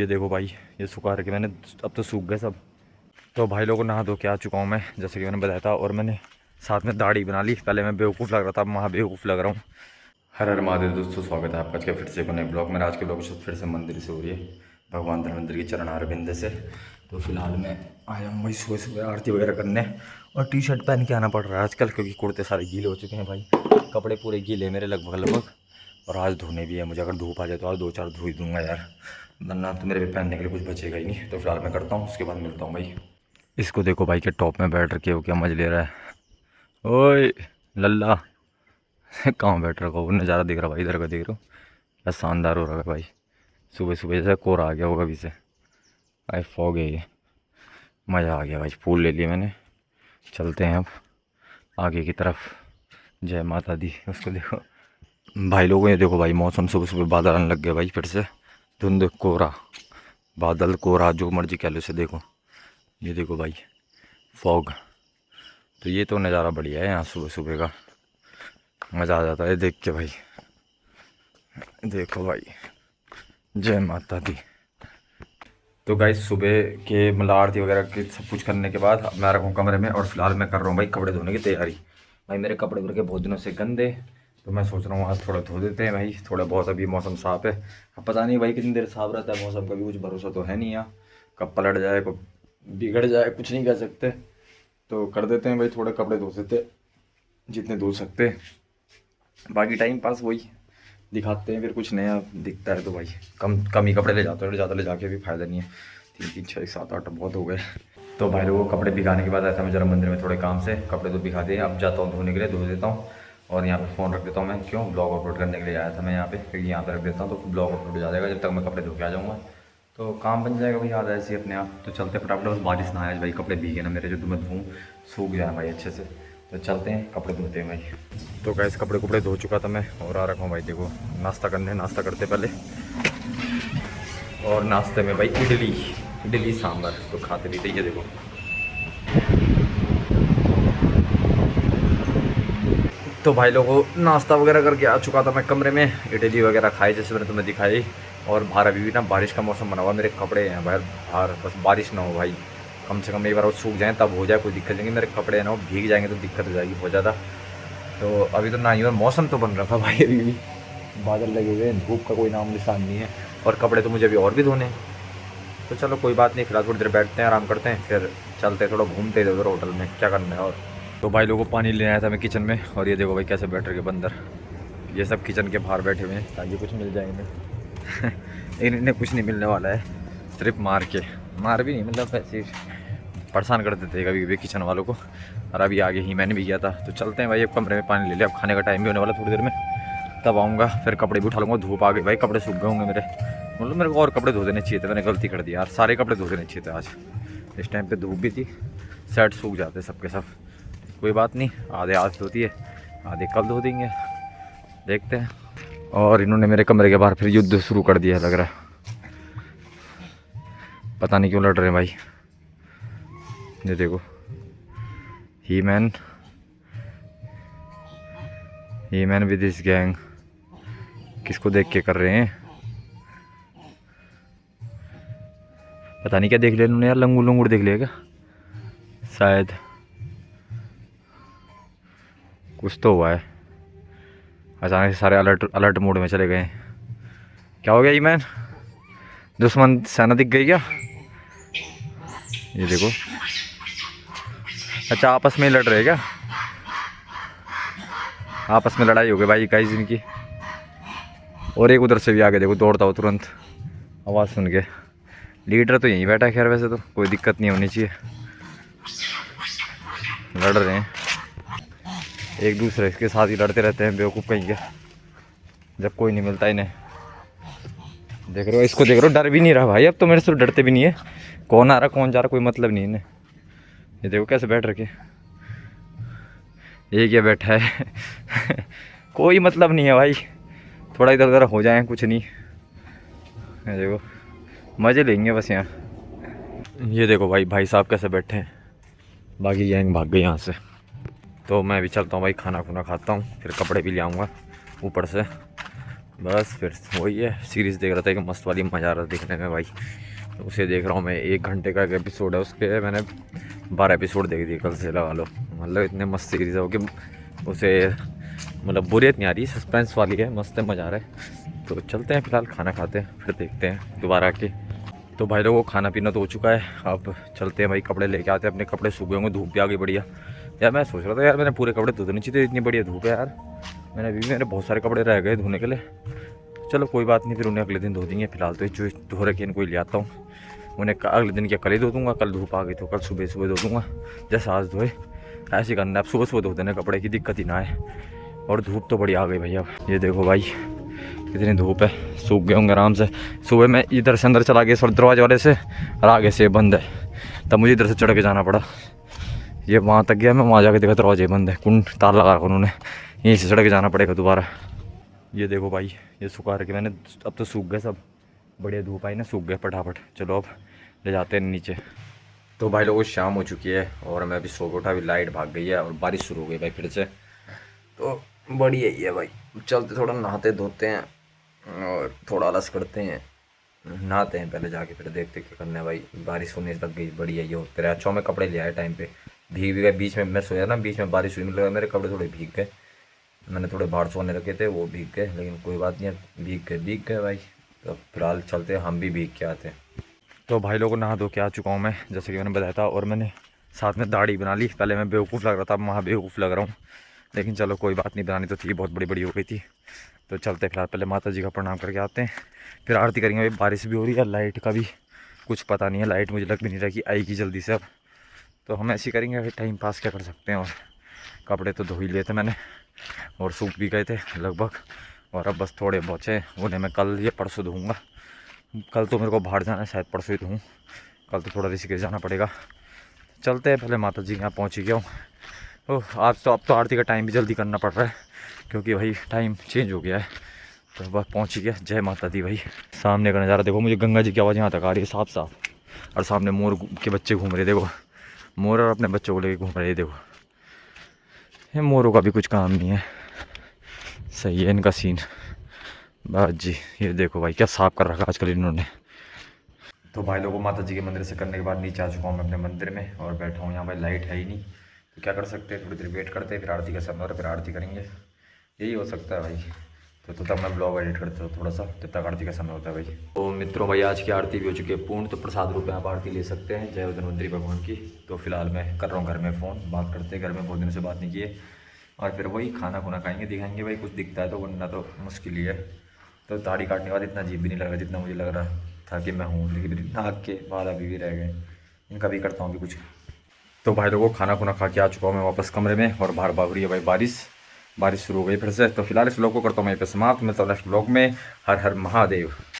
ये देखो भाई, ये सुखा रखे मैंने, अब तो सूख गए सब। तो भाई लोगों नहा धो के आ चुका हूँ मैं, जैसे कि मैंने बताया था। और मैंने साथ में दाढ़ी बना ली। पहले मैं बेवकूफ़ लग रहा था, अब वहाँ बेवकूफ़ लग रहा हूँ। हर हर महादेव दोस्तों, स्वागत है आपका आज के फिर से एक नए ब्लॉग में। आज के ब्लॉग फिर से मंदिर से हो रही है, भगवान धर्मेंद्र की चरण अरविंद से। तो फिलहाल मैं आया हूँ भाई सुबह सुबह आरती वगैरह करने, और टी शर्ट पहन के आना पड़ रहा है आजकल, क्योंकि कुर्ते सारे गीले हो चुके हैं भाई। कपड़े पूरे गीले मेरे लगभग। और आज धोने भी है मुझे, अगर धूप आ जाए तो आज 2-4 धो ही दूंगा यार, वरना तो मेरे पे पहनने के लिए कुछ बचेगा ही नहीं। तो फिलहाल मैं करता हूँ, उसके बाद मिलता हूँ भाई। इसको देखो भाई के टॉप में बैठ रखे हो, क्या मजा ले रहा है। ओए लल्ला कहाँ बैठ रखा हो, नज़ारा दिख रहा भाई, इधर का देख रहा हूँ, क्या शानदार हो रहा है भाई। सुबह सुबह जैसे कोहरा आ गया होगा अभी से, भाई फॉग है ये, मज़ा आ गया भाई। फूल ले लिए मैंने, चलते हैं अब आगे की तरफ। जय माता दी। उसको देखो भाई लोगों, ये देखो भाई मौसम, सुबह सुबह बादल आने लग गए भाई फिर से। धुंध कोहरा, बादल कोहरा, जो मर्जी कह लो इसे। देखो ये देखो भाई, फॉग। तो ये तो नज़ारा बढ़िया है यहाँ सुबह सुबह का, मज़ा आ जाता है देख के भाई। देखो भाई, जय माता दी। तो गाइस सुबह के मतलब आरती वगैरह के सब कुछ करने के बाद अब मैं रखा हूँ कमरे में, और फिलहाल मैं कर रहा हूँ भाई कपड़े धोने की तैयारी। भाई मेरे कपड़े भर के बहुत दिनों से गंदे, तो मैं सोच रहा हूँ आज थोड़ा धो देते हैं भाई, थोड़ा बहुत। अभी मौसम साफ़ है, अब पता नहीं भाई कितनी देर साफ रहता है मौसम का भी कुछ भरोसा तो है नहीं यहाँ, कब पलट जाए कब बिगड़ जाए कुछ नहीं कह सकते। तो कर देते हैं भाई, थोड़े कपड़े धो देते जितने धो सकते, बाकी टाइम पास वही दिखाते हैं। फिर कुछ नया दिखता है तो भाई कम कम ही कपड़े ले जाते हैं, ज़्यादा ले जाके भी फ़ायदा नहीं है। 3-3, 6, 7, 8 बहुत हो गए। तो भाई लोगों को कपड़े भिगाने के बाद आया था मैं जरा मंदिर में थोड़े काम से, कपड़े तो भिगा दिए। अब जाता हूँ धोने के लिए, धो देता हूँ। और यहाँ पे फ़ोन रख देता हूँ मैं, क्यों ब्लॉग अपलोड करने के लिए आया था मैं यहाँ पे, क्योंकि यहाँ पे रख देता हूँ तो ब्लॉग अपलोड हो जाएगा जब तक मैं कपड़े धो के आ जाऊँगा। तो काम बन जाएगा भाई, आ जाए ऐसे ही अपने आप। तो चलते फटाफट, बस बारिश ना आए भाई, कपड़े भीगे ना मेरे, जो मैं धोऊँ सूख जाए भाई अच्छे से। तो चलते हैं कपड़े धोते हैं भाई। तो गैस कपड़े धो चुका था मैं, और आ रखा हूँ भाई देखो नाश्ता करने। नाश्ता करते पहले, और नाश्ते में भाई इडली सांभर तो खाते भी थे। ये देखो तो भाई लोगों नाश्ता वगैरह करके आ चुका था मैं कमरे में, इडली वगैरह खाई जैसे मैंने तुम्हें दिखाई। और बाहर अभी भी ना बारिश का मौसम बना हुआ, मेरे कपड़े हैं बाहर, बस बारिश ना हो भाई, कम से कम एक बार वो सूख जाए तब हो जाए, कोई दिक्कत नहीं। मेरे कपड़े हैं ना वो भीग जाएंगे तो दिक्कत हो जाएगी बहुत ज़्यादा। तो अभी तो ना ही मौसम तो बन रखा भाई, अभी भी बादल लगे हुए हैं, धूप का कोई नाम निशान नहीं है। और कपड़े तो मुझे अभी और भी धोने हैं। तो चलो कोई बात नहीं, फिलहाल थोड़ी देर बैठते हैं, आराम करते हैं, फिर चलते हैं थोड़ा घूमते इधर उधर होटल में, क्या करना है। और तो भाई लोगों को पानी लेने आया था मैं किचन में, और ये देखो भाई कैसे बैठ रहे बंदर, ये सब किचन के बाहर बैठे हुए हैं ताकि कुछ मिल जाए इन्हें। लेकिन इन्हें कुछ नहीं मिलने वाला है, सिर्फ मार भी नहीं, मतलब ऐसे परेशान कर देते कभी कभी किचन वालों को। और अभी आगे ही मैंने भी किया था। तो चलते हैं भाई, अब कमरे में पानी ले लिया, अब खाने का टाइम भी होने वाला थोड़ी देर में, तब आऊँगा, फिर कपड़े भी उठा लूँगा। धूप आ गई भाई, कपड़े सूख गए होंगे मेरे, मतलब मेरे को और कपड़े धो देने चाहिए थे, मैंने गलती कर दी यार, सारे कपड़े धो देने चाहिए थे आज। इस टाइम पे धूप भी थी, शर्ट सूख जाते सब के सब। कोई बात नहीं, आधे आज धोती है, आधे कल धो देंगे, देखते हैं। और इन्होंने मेरे कमरे के बाहर फिर युद्ध शुरू कर दिया है लग रहा है, पता नहीं क्यों लड़ रहे हैं भाई। ये देखो ही मैन विद दिस गैंग, किसको देख के कर रहे हैं पता नहीं, क्या देख लिया इन्होंने यार, लंगूर देख लिया क्या शायद, कुछ तो हुआ है। अचानक से सारे अलर्ट मोड में चले गए। क्या हो गया ई मैन, दुश्मन सेना दिख गई क्या। ये देखो, अच्छा आपस में लड़ रहे क्या, आपस में लड़ाई हो गई भाई गाइस इनकी। और एक उधर से भी आगे देखो, दौड़ता हो तुरंत आवाज़ सुन के। लीडर तो यहीं बैठा है, खैर वैसे तो कोई दिक्कत नहीं होनी चाहिए। लड़ रहे हैं एक दूसरे के साथ ही, लड़ते रहते हैं बेवकूफ़ कहीं के, जब कोई नहीं मिलता इन्हें। देख रहे हो इसको, देख रहे हो, डर भी नहीं रहा भाई अब तो, मेरे से डरते भी नहीं है, कौन आ रहा कौन जा रहा कोई मतलब नहीं इन्हें। ये देखो कैसे बैठ रखे, एक ये बैठा है। कोई मतलब नहीं है भाई, थोड़ा इधर उधर हो जाए कुछ नहीं। ये देखो मज़े लेंगे बस यहाँ। ये देखो भाई साहब कैसे बैठे हैं, बाकी गैंग भाग गई यहाँ से। तो मैं भी चलता हूँ भाई, खाना खुना खाता हूँ, फिर कपड़े भी ले आऊँगा ऊपर से। बस फिर वही है, सीरीज़ देख रहा था, एक मस्त वाली, मज़ा आ रहा था देखने में भाई। तो उसे देख रहा हूँ मैं, 1 घंटे का एक एपिसोड है उसके, मैंने 12 एपिसोड देख दिए कल से, लगा लो। मतलब इतने मस्त सीरीज़ है वो कि उसे मतलब बोरियत नहीं आ रही, सस्पेंस वाली है, मस्त है, मज़ा आ रहा है। तो चलते हैं फिलहाल, खाना खाते हैं, फिर देखते हैं दोबारा आके। तो भाई लोगों को खाना पीना तो हो चुका है, अब चलते हैं भाई, कपड़े लेके आते हैं, अपने कपड़े सूख गए होंगे, धूप भी आ गई बढ़िया। यार मैं सोच रहा था यार, मैंने पूरे कपड़े धो देने चाहिए, इतनी बढ़िया धूप है यार। मेरे बहुत सारे कपड़े रह गए धोने के लिए। चलो कोई बात नहीं, फिर उन्हें अगले दिन धो देंगे। फिलहाल तो जो धो रखे इनको ले आता हूँ, उन्हें अगले दिन क्या कल ही धो दूँगा, कल धूप आ गई तो कल सुबह सुबह धो दूँगा, जैसा आज धोए ऐसे करना है। अब सुबह सुबह धो देने कपड़े की दिक्कत ही ना है। और धूप तो बड़ी आ गई भैया, ये देखो भाई कितनी धूप है, सूख गए होंगे आराम से। सुबह मैं इधर से अंदर चला गया सर दरवाजे वाले से, और आगे से बंद है, तब मुझे इधर से चढ़ के जाना पड़ा। ये वहाँ तक गया मैं, वहाँ जाके देखा दरवाजे बंद है, कुंड ताला लगा रखा उन्होंने, यहीं से चढ़ के जाना पड़ेगा दोबारा। ये देखो भाई, ये सुखा रखे मैंने, अब तो सूख गए सब, बढ़िया धूप आई ना, सूख गए फटाफट। चलो अब ले जाते हैं नीचे। तो भाई लोगों शाम हो चुकी है और मैं अभी सो के उठा, अभी लाइट भाग गई है और बारिश शुरू हो गई भाई फिर से। तो बढ़िया ही है भाई, चलते थोड़ा नहाते धोते हैं और थोड़ा आलस करते हैं, नहाते हैं पहले जाके, फिर देखते क्या करना है भाई। बारिश होने लग गई, बढ़िया ये होते रहे। अच्छा मैं कपड़े ले आए टाइम पे, भीग भी गए, बीच में मैं सोया ना, बीच में बारिश हुई, मतलब मेरे कपड़े थोड़े भीग गए, मैंने थोड़े बाहर सोने रखे थे वो भीग गए, लेकिन कोई बात नहीं, भीग गए भाई। तो फिलहाल चलते हैं, हम भी भीग के आते हैं। तो भाई लोगों नहा धो के आ चुका हूँ मैं, जैसे कि मैंने बताया था, और मैंने साथ में दाढ़ी बना ली। पहले मैं बेवकूफ़ लग रहा था, अब वहाँ बेवकूफ़ लग रहा हूँ, लेकिन चलो कोई बात नहीं, बनानी तो थी, बहुत बड़ी बड़ी हो गई थी। तो चलते फिलहाल पहले माता जी का प्रणाम करके आते हैं, फिर आरती करेंगे। भाई बारिश भी हो रही है, लाइट का भी कुछ पता नहीं है, लाइट मुझे लग भी नहीं रहा कि आएगी जल्दी से अब। तो हम ऐसे ही करेंगे भाई, टाइम पास क्या कर सकते हैं। और कपड़े तो धो ही लिए थे मैंने और सूख भी गए थे लगभग, और अब बस थोड़े बचे, उन्हें मैं कल या परसों धोऊँगा। कल तो मेरे को बाहर जाना है, शायद परसों ही धोऊँ, कल तो थोड़ा ऋषिकेश जाना पड़ेगा। चलते हैं पहले, माता जी के यहाँ पहुँच ही गया हूँ। ओह आज तो, अब तो आरती का टाइम भी जल्दी करना पड़ रहा है, क्योंकि भाई टाइम चेंज हो गया है। तो बस पहुँच ही गया, जय माता दी भाई। सामने का नज़ारा देखो, मुझे गंगा जी की आवाज़ यहाँ तक आ रही है साफ साफ, और सामने मोर के बच्चे घूम रहे, देखो मोर और अपने बच्चों को लेके घूम रहे, देखो ये मोरों का भी कुछ काम नहीं है, सही है इनका सीन। बस जी, ये देखो भाई क्या साफ कर रखा आजकल इन्होंने। तो भाई लोगों माता जी के मंदिर से करने के बाद नीचे आ चुका हूँ मैं अपने मंदिर में, और बैठा हूँ यहाँ भाई, लाइट है ही नहीं, तो क्या कर सकते हैं, थोड़ी देर वेट करते हैं, फिर आरती का समय और फिर आरती करेंगे, यही हो सकता है भाई। तो तब मैं ब्लॉग एडिट करता हूँ थोड़ा सा, जब तक आरती का समय होता है भाई। तो मित्रों भाई आज की आरती भी हो चुकी है पूर्ण, तो प्रसाद रूप में आप आरती ले सकते हैं, जय धन्वंतरी भगवान की। तो फिलहाल मैं कर रहा हूँ घर में फ़ोन, बात करते हैं, घर में बहुत दिनों से बात नहीं किए, और फिर वही खाना खुना खाएंगे, दिखाएंगे भाई, कुछ दिखता है तो, वरना तो मुश्किल ही है। तो दाढ़ी काटने के बाद इतना अजीब भी नहीं लग रहा जितना मुझे लग रहा था कि मैं हूँ, लेकिन फिर नाक के बाल अभी भी रह गए, इनका भी करता हूँ अभी कुछ। तो भाई लोगों खाना खुना खा के आ चुका हूँ मैं वापस कमरे में, और बाहर भाग रही है भाई बारिश शुरू हो गई फिर से। तो फिलहाल इस व्लॉग को करता हूँ मैं यहाँ पे समाप्त, मिलता हूँ नेक्स्ट व्लॉग में। हर हर महादेव।